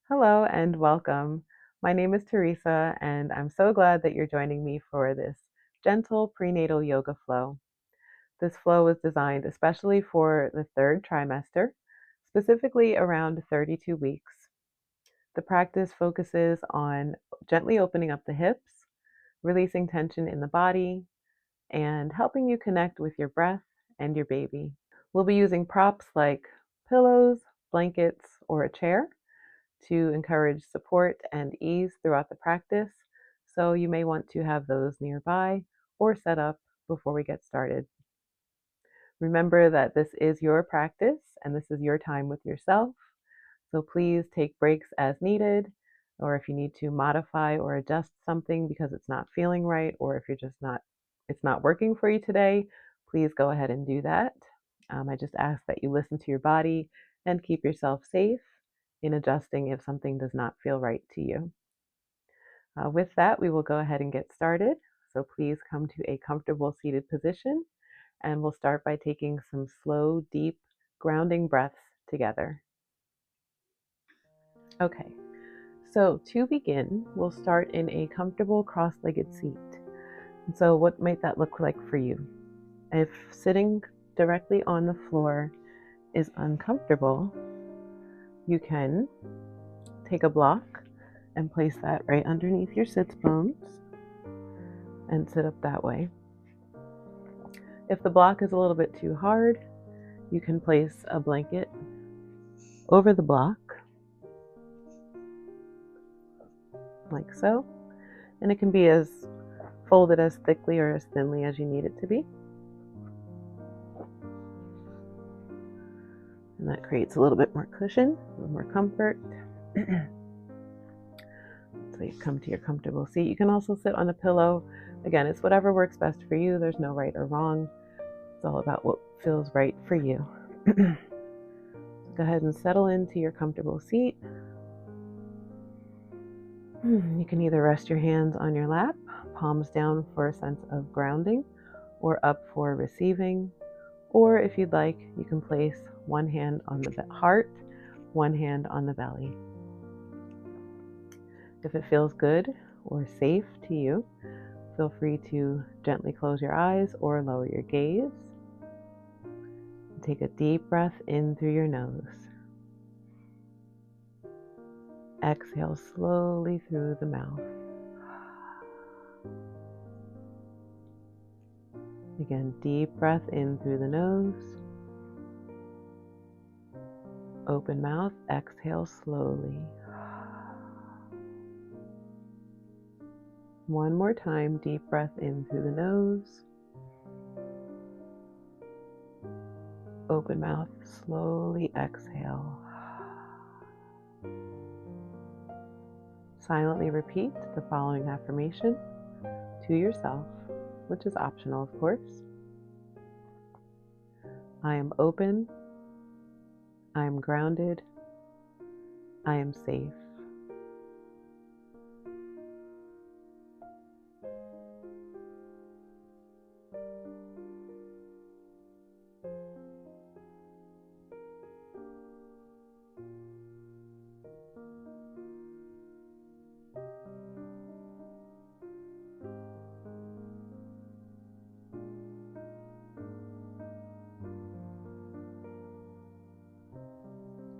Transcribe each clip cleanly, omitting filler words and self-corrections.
Hello and welcome. My name is Teresa, and I'm so glad that you're joining me for this gentle prenatal yoga flow. This flow was designed especially for the third trimester, specifically around 32 weeks. The practice focuses on gently opening up the hips, releasing tension in the body, and helping you connect with your breath and your baby. We'll be using props like pillows, blankets, or a chair to encourage support and ease throughout the practice, so you may want to have those nearby or set up before we get started. Remember that this is your practice and this is your time with yourself, so please take breaks as needed, or if you need to modify or adjust something because it's not feeling right, or if it's not working for you today, please go ahead and do that. I just ask that you listen to your body and keep yourself safe in adjusting if something does not feel right to you. With that, we will go ahead and get started. So please come to a comfortable seated position, and we'll start by taking some slow, deep, grounding breaths together. Okay, so to begin, we'll start in a comfortable cross-legged seat. And so what might that look like for you? If sitting directly on the floor is uncomfortable, you can take a block and place that right underneath your sits bones and sit up that way. If the block is a little bit too hard, you can place a blanket over the block, like so, and it can be as folded as thickly or as thinly as you need it to be. And that creates a little bit more cushion, a little more comfort. So you come to your comfortable seat. You can also sit on a pillow. Again, it's whatever works best for you. There's no right or wrong. It's all about what feels right for you. Go ahead and settle into your comfortable seat. You can either rest your hands on your lap, palms down for a sense of grounding, or up for receiving. Or if you'd like, you can place one hand on the heart, one hand on the belly. If it feels good or safe to you, feel free to gently close your eyes or lower your gaze. Take a deep breath in through your nose. Exhale slowly through the mouth. Again, deep breath in through the nose. Open mouth, exhale slowly. One more time, deep breath in through the nose. Open mouth, slowly exhale. Silently repeat the following affirmation to yourself, which is optional, of course. I am open. I am grounded. I am safe.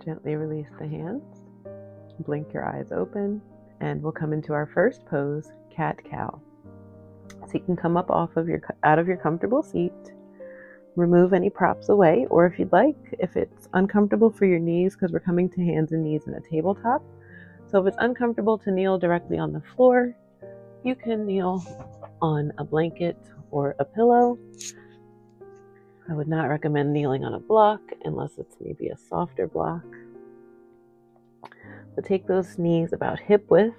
Gently release the hands. Blink your eyes open, and we'll come into our first pose, cat-cow. So you can come up out of your comfortable seat, remove any props away, or if you'd like, if it's uncomfortable for your knees, because we're coming to hands and knees in a tabletop. So if it's uncomfortable to kneel directly on the floor, you can kneel on a blanket or a pillow. I would not recommend kneeling on a block unless it's maybe a softer block. But take those knees about hip width.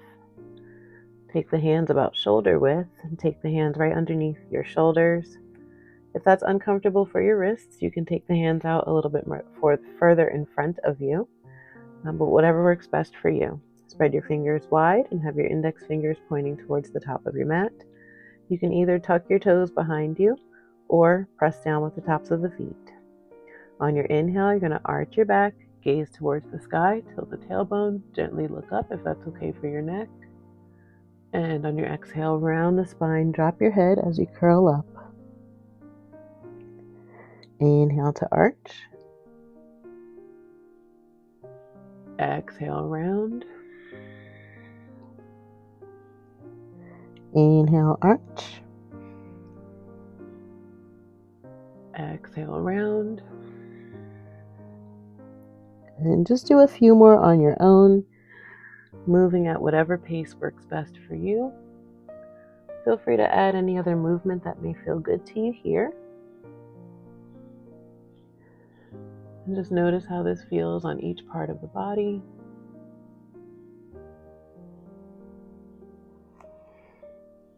Take the hands about shoulder width, and take the hands right underneath your shoulders. If that's uncomfortable for your wrists, you can take the hands out a little bit more further in front of you, but whatever works best for you. Spread your fingers wide and have your index fingers pointing towards the top of your mat. You can either tuck your toes behind you or press down with the tops of the feet. On your inhale, you're going to arch your back, gaze towards the sky, tilt the tailbone, gently look up if that's okay for your neck. And on your exhale, round the spine, drop your head as you curl up. Inhale to arch. Exhale, round. Inhale, arch. Exhale, round. And just do a few more on your own, moving at whatever pace works best for you. Feel free to add any other movement that may feel good to you here. And just notice how this feels on each part of the body.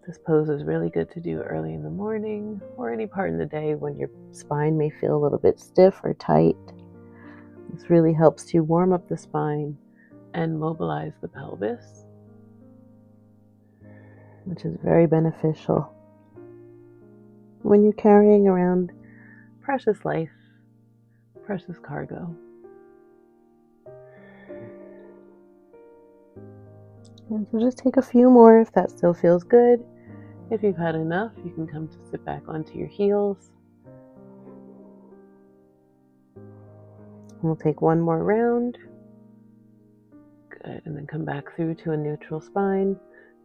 This pose is really good to do early in the morning or any part in the day when your spine may feel a little bit stiff or tight. This really helps to warm up the spine and mobilize the pelvis, which is very beneficial when you're carrying around precious life, precious cargo. And so just take a few more if that still feels good. If you've had enough, you can come to sit back onto your heels. We'll take one more round. Good, and then come back through to a neutral spine.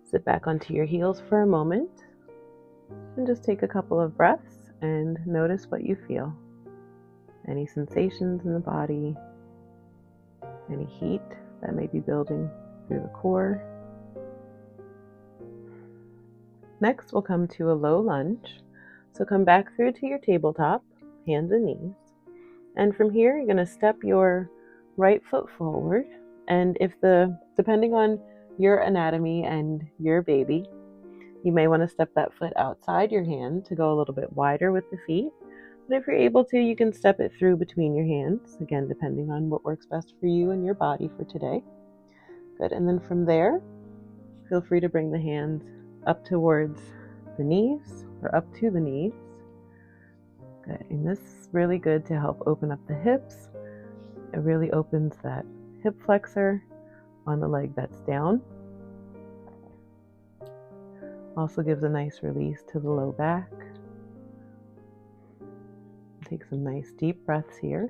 Sit back onto your heels for a moment. And just take a couple of breaths and notice what you feel. Any sensations in the body, any heat that may be building through the core. Next, we'll come to a low lunge. So come back through to your tabletop, hands and knees. And from here, you're going to step your right foot forward. And depending on your anatomy and your baby, you may want to step that foot outside your hand to go a little bit wider with the feet. But if you're able to, you can step it through between your hands, again, depending on what works best for you and your body for today. Good. And then from there, feel free to bring the hands up towards the knees or up to the knees. Good. And this is really good to help open up the hips. It really opens that hip flexor on the leg that's down. Also gives a nice release to the low back. Take some nice deep breaths here.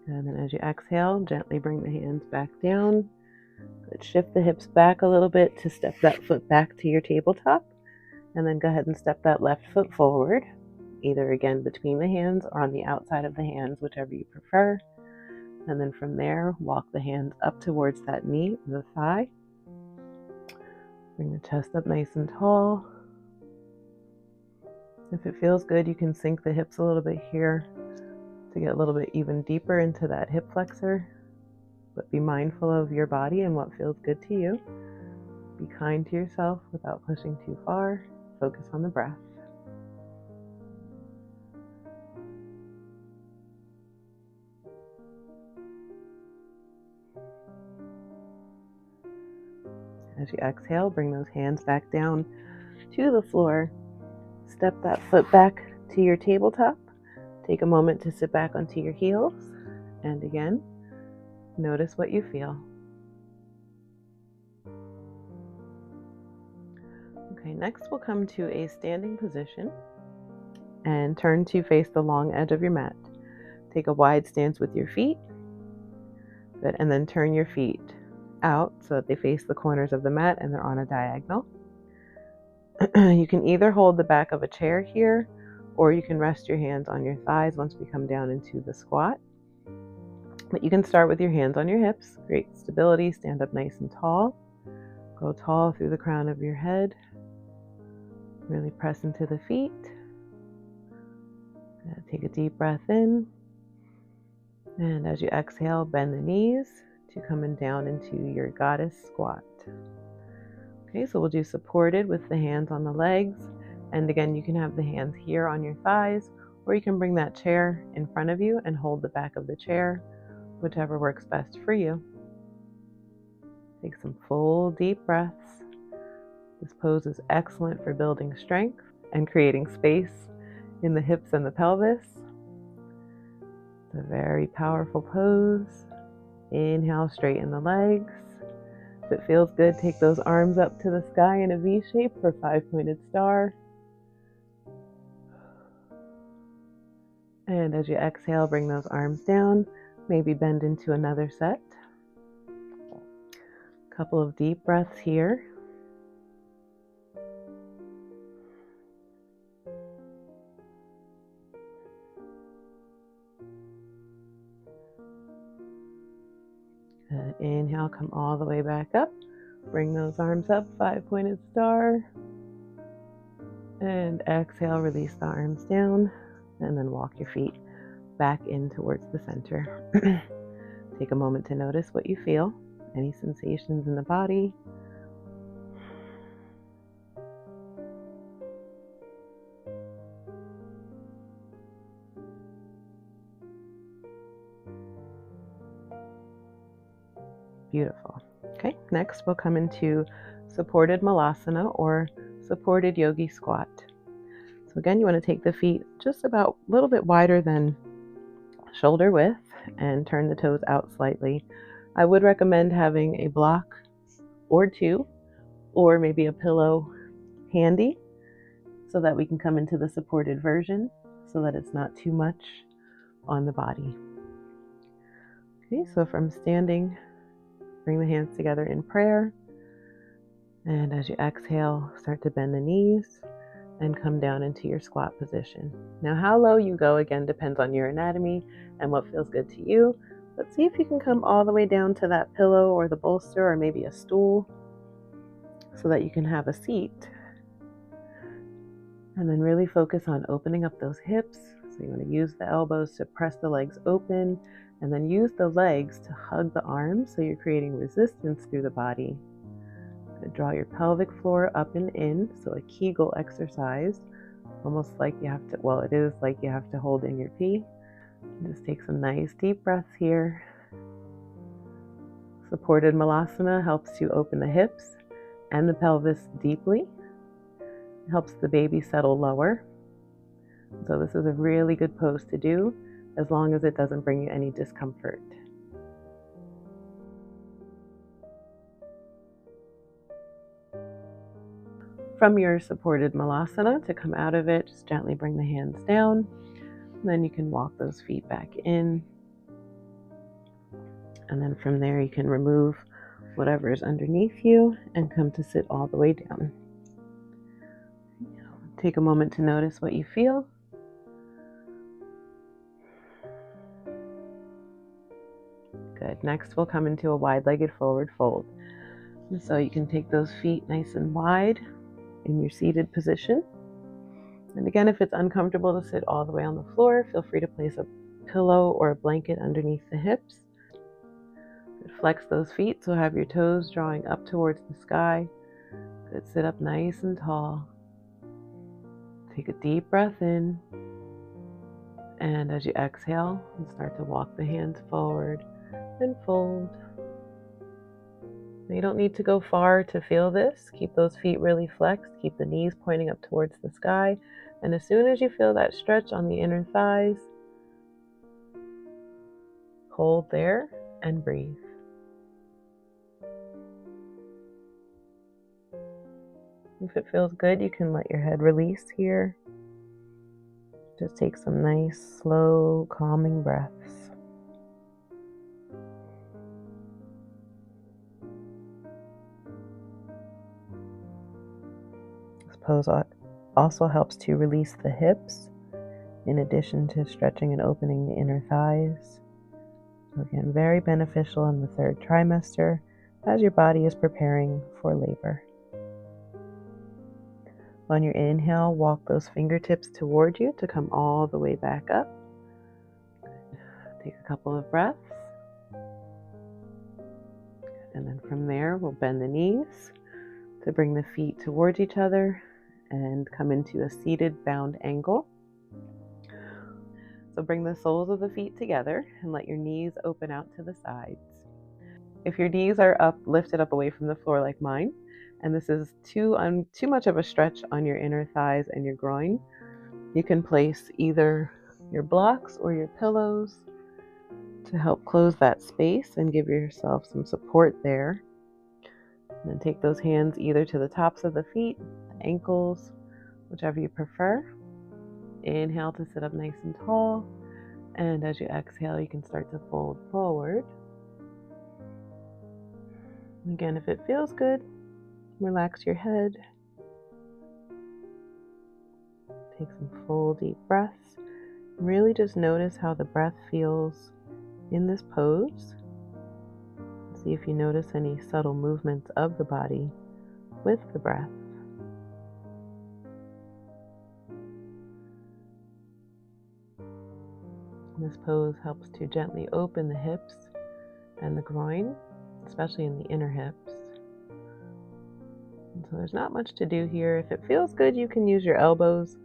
And then as you exhale, gently bring the hands back down. Good. Shift the hips back a little bit to step that foot back to your tabletop. And then go ahead and step that left foot forward, either again between the hands or on the outside of the hands, whichever you prefer. And then from there, walk the hands up towards that knee, the thigh. Bring the chest up nice and tall. If it feels good, you can sink the hips a little bit here to get a little bit even deeper into that hip flexor. But be mindful of your body and what feels good to you. Be kind to yourself without pushing too far. Focus on the breath. As you exhale, bring those hands back down to the floor. Step that foot back to your tabletop. Take a moment to sit back onto your heels. And again, notice what you feel. Okay, next we'll come to a standing position and turn to face the long edge of your mat. Take a wide stance with your feet. Good, and then turn your feet out so that they face the corners of the mat and they're on a diagonal. You can either hold the back of a chair here, or you can rest your hands on your thighs once we come down into the squat. But you can start with your hands on your hips. Great stability, stand up nice and tall. Go tall through the crown of your head. Really press into the feet. Take a deep breath in. And as you exhale, bend the knees to coming down into your goddess squat. Okay, so we'll do supported with the hands on the legs. And again, you can have the hands here on your thighs, or you can bring that chair in front of you and hold the back of the chair, whichever works best for you. Take some full deep breaths. This pose is excellent for building strength and creating space in the hips and the pelvis. It's a very powerful pose. Inhale, straighten the legs. If it feels good, take those arms up to the sky in a V shape for 5-pointed star. And as you exhale, bring those arms down. Maybe bend into another set. A couple of deep breaths here. Good. Inhale, come all the way back up. Bring those arms up, 5-pointed star. And exhale, release the arms down. And then walk your feet back in towards the center. Take a moment to notice what you feel, any sensations in the body. Beautiful. Okay, next we'll come into supported malasana or supported yogi squat. So again, you want to take the feet just about a little bit wider than shoulder width and turn the toes out slightly. I would recommend having a block or two, or maybe a pillow handy, so that we can come into the supported version so that it's not too much on the body. Okay, so from standing, bring the hands together in prayer. And as you exhale, start to bend the knees and come down into your squat position. Now, how low you go, again, depends on your anatomy and what feels good to you. But see if you can come all the way down to that pillow or the bolster or maybe a stool so that you can have a seat. And then really focus on opening up those hips. So you want to use the elbows to press the legs open, and then use the legs to hug the arms so you're creating resistance through the body. Draw your pelvic floor up and in, so a Kegel exercise, almost like you have to, well, it is like you have to hold in your pee. Just take some nice deep breaths here. Supported malasana helps you open the hips and the pelvis deeply. It helps the baby settle lower. So this is a really good pose to do as long as it doesn't bring you any discomfort. From your supported malasana, to come out of it, just gently bring the hands down. And then you can walk those feet back in. And then from there, you can remove whatever is underneath you and come to sit all the way down. Take a moment to notice what you feel. Good. Next, we'll come into a wide-legged forward fold. And so you can take those feet nice and wide in your seated position. And again, if it's uncomfortable to sit all the way on the floor, feel free to place a pillow or a blanket underneath the hips. Flex those feet, so have your toes drawing up towards the sky. Good. Sit up nice and tall. Take a deep breath in. And as you exhale, and start to walk the hands forward and fold. You don't need to go far to feel this. Keep those feet really flexed. Keep the knees pointing up towards the sky. And as soon as you feel that stretch on the inner thighs, hold there and breathe. If it feels good, you can let your head release here. Just take some nice, slow, calming breaths. This pose also helps to release the hips, in addition to stretching and opening the inner thighs. So again, very beneficial in the third trimester as your body is preparing for labor. On your inhale, walk those fingertips toward you to come all the way back up. Take a couple of breaths. And then from there, we'll bend the knees to bring the feet towards each other and come into a seated bound angle. So bring the soles of the feet together and let your knees open out to the sides. if your knees are up, lifted up away from the floor like mine, and this is too much of a stretch on your inner thighs and your groin, you can place either your blocks or your pillows to help close that space and give yourself some support there. And then take those hands either to the tops of the feet, the ankles, whichever you prefer. Inhale to sit up nice and tall. And as you exhale, you can start to fold forward. Again, if it feels good, relax your head. Take some full deep breaths. Really just notice how the breath feels in this pose. See if you notice any subtle movements of the body with the breath. This pose helps to gently open the hips and the groin, especially in the inner hips. And so there's not much to do here. If it feels good, you can use your elbows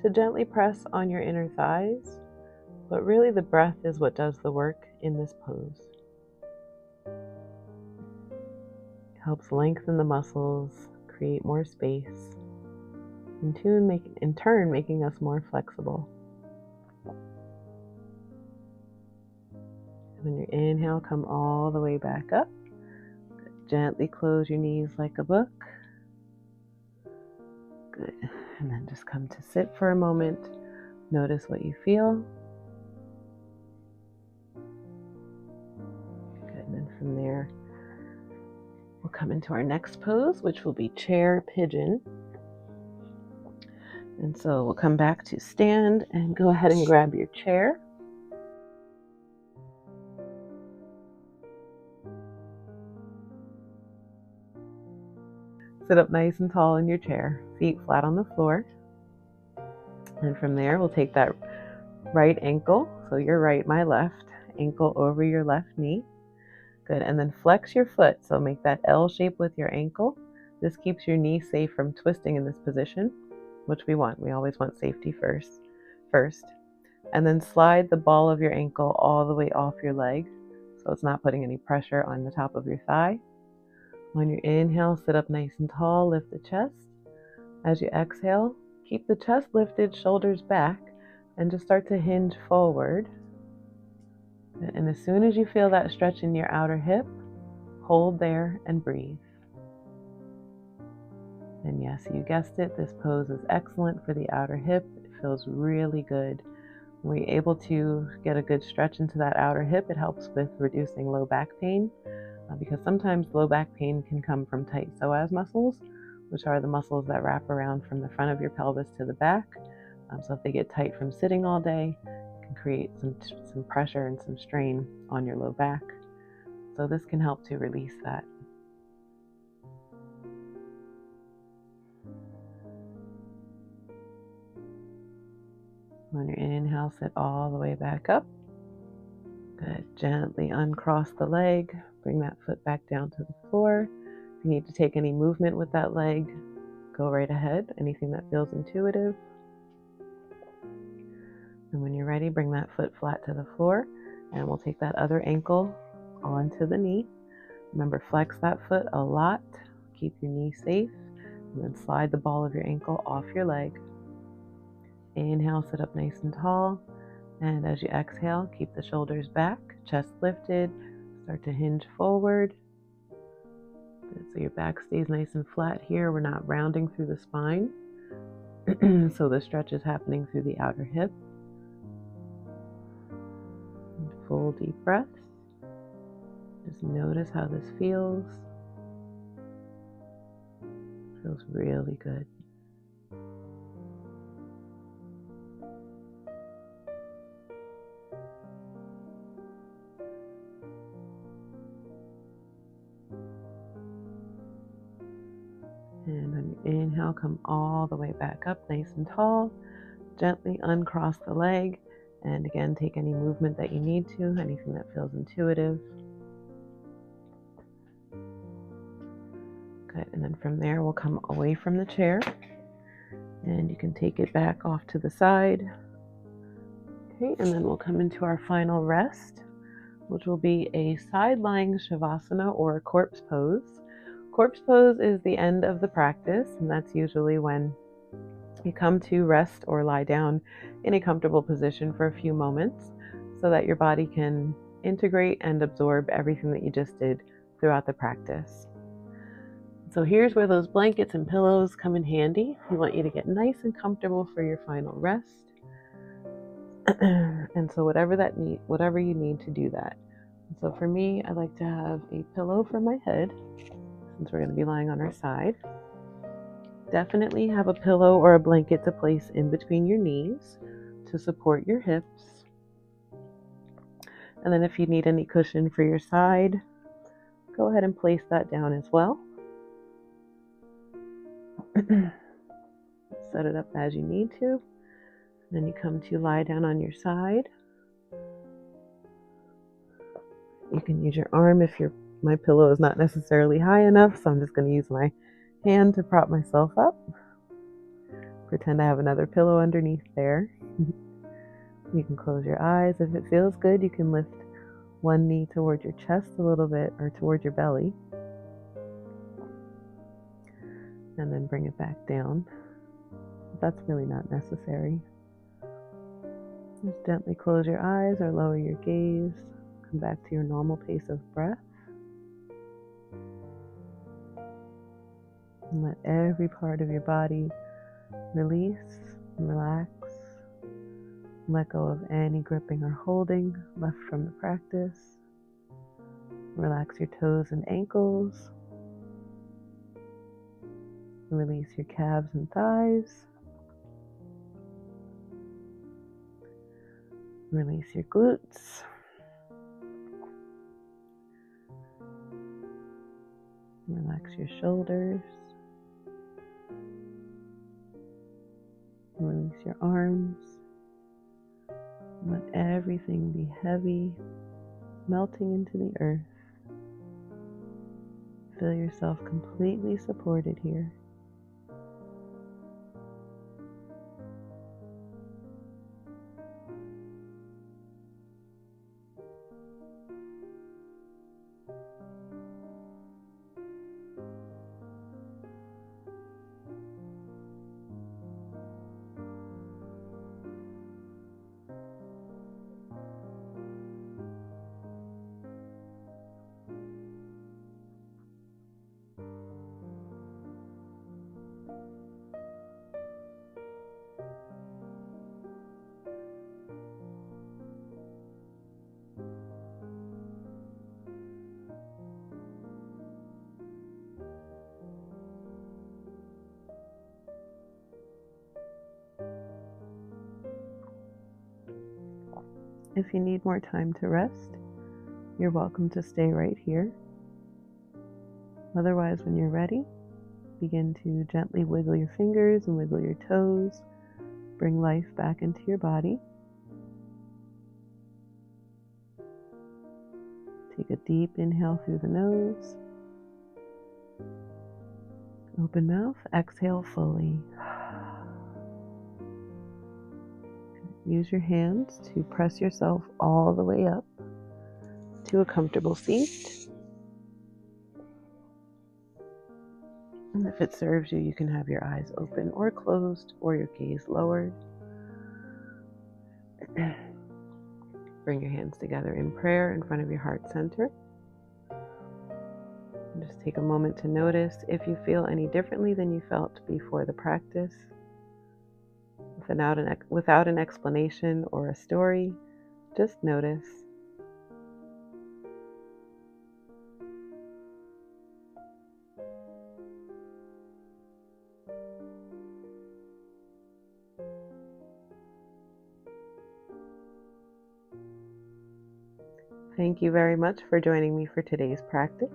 to gently press on your inner thighs, but really the breath is what does the work in this pose. It helps lengthen the muscles, create more space, in turn making us more flexible. When you inhale, come all the way back up. Gently close your knees like a book. Good. And then just come to sit for a moment. Notice what you feel. Good. And then from there, we'll come into our next pose, which will be chair pigeon. And so we'll come back to stand and go ahead and grab your chair. Sit up nice and tall in your chair, feet flat on the floor. And from there, we'll take that right ankle, so your right, my left, ankle over your left knee. Good, and then flex your foot, so make that L shape with your ankle. This keeps your knee safe from twisting in this position, which we want. We always want safety first. And then slide the ball of your ankle all the way off your leg, so it's not putting any pressure on the top of your thigh. On your inhale, sit up nice and tall, lift the chest. As you exhale, keep the chest lifted, shoulders back, and just start to hinge forward. And as soon as you feel that stretch in your outer hip, hold there and breathe. And yes, you guessed it, this pose is excellent for the outer hip. It feels really good. When we're able to get a good stretch into that outer hip, it helps with reducing low back pain. Because sometimes low back pain can come from tight psoas muscles, which are the muscles that wrap around from the front of your pelvis to the back. So if they get tight from sitting all day, it can create some pressure and some strain on your low back. So this can help to release that. On your inhale, sit all the way back up. Good. Gently uncross the leg. Bring that foot back down to the floor. If you need to take any movement with that leg, go right ahead. Anything that feels intuitive. And when you're ready, bring that foot flat to the floor, and we'll take that other ankle onto the knee. Remember, flex that foot a lot. Keep your knee safe. And then slide the ball of your ankle off your leg. Inhale, sit up nice and tall. And as you exhale, keep the shoulders back, chest lifted. Start to hinge forward. So your back stays nice and flat here. We're not rounding through the spine. So the stretch is happening through the outer hip. And full deep breaths. Just notice how this feels. Feels really good. And on your inhale, come all the way back up nice and tall. Gently uncross the leg. And again, take any movement that you need to, anything that feels intuitive. Good, and then from there, we'll come away from the chair. And you can take it back off to the side. Okay, and then we'll come into our final rest, which will be a side-lying shavasana or corpse pose. Corpse pose is the end of the practice, and that's usually when you come to rest or lie down in a comfortable position for a few moments so that your body can integrate and absorb everything that you just did throughout the practice. So here's where those blankets and pillows come in handy. We want you to get nice and comfortable for your final rest. And so whatever you need to do that. So for me, I like to have a pillow for my head since we're going to be lying on our side. Definitely have a pillow or a blanket to place in between your knees to support your hips. And then if you need any cushion for your side, go ahead and place that down as well. Set it up as you need to. Then you come to lie down on your side. You can use your arm if my pillow is not necessarily high enough, so I'm just going to use my hand to prop myself up. Pretend I have another pillow underneath there. You can close your eyes. If it feels good, you can lift one knee toward your chest a little bit or toward your belly. And then bring it back down. That's really not necessary. Just gently close your eyes or lower your gaze. Come back to your normal pace of breath. And let every part of your body release and relax. Let go of any gripping or holding left from the practice. Relax your toes and ankles. Release your calves and thighs. Release your glutes. Relax your shoulders. Release your arms. Let everything be heavy, melting into the earth. Feel yourself completely supported here. If you need more time to rest, you're welcome to stay right here. Otherwise, when you're ready, begin to gently wiggle your fingers and wiggle your toes. Bring life back into your body. Take a deep inhale through the nose. Open mouth, exhale fully. Use your hands to press yourself all the way up to a comfortable seat. And if it serves you, you can have your eyes open or closed or your gaze lowered. Bring your hands together in prayer in front of your heart center. And just take a moment to notice if you feel any differently than you felt before the practice. Without an explanation or a story, just notice. Thank you very much for joining me for today's practice.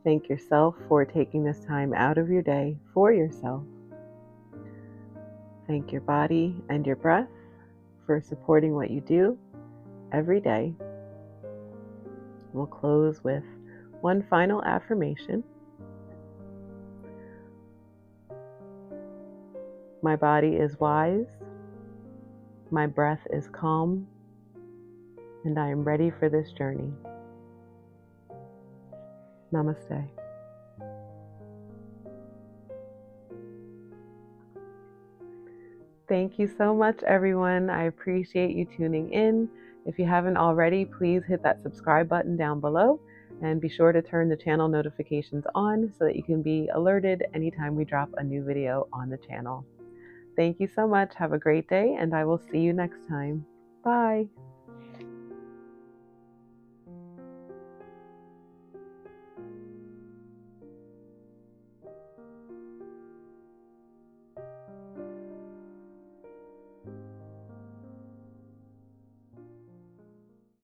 Thank yourself for taking this time out of your day for yourself. Thank your body and your breath for supporting what you do every day. We'll close with one final affirmation. My body is wise. My breath is calm. and I am ready for this journey. Namaste. Thank you so much, everyone. I appreciate you tuning in. If you haven't already, please hit that subscribe button down below and be sure to turn the channel notifications on so that you can be alerted anytime we drop a new video on the channel. Thank you so much. Have a great day, and I will see you next time. Bye.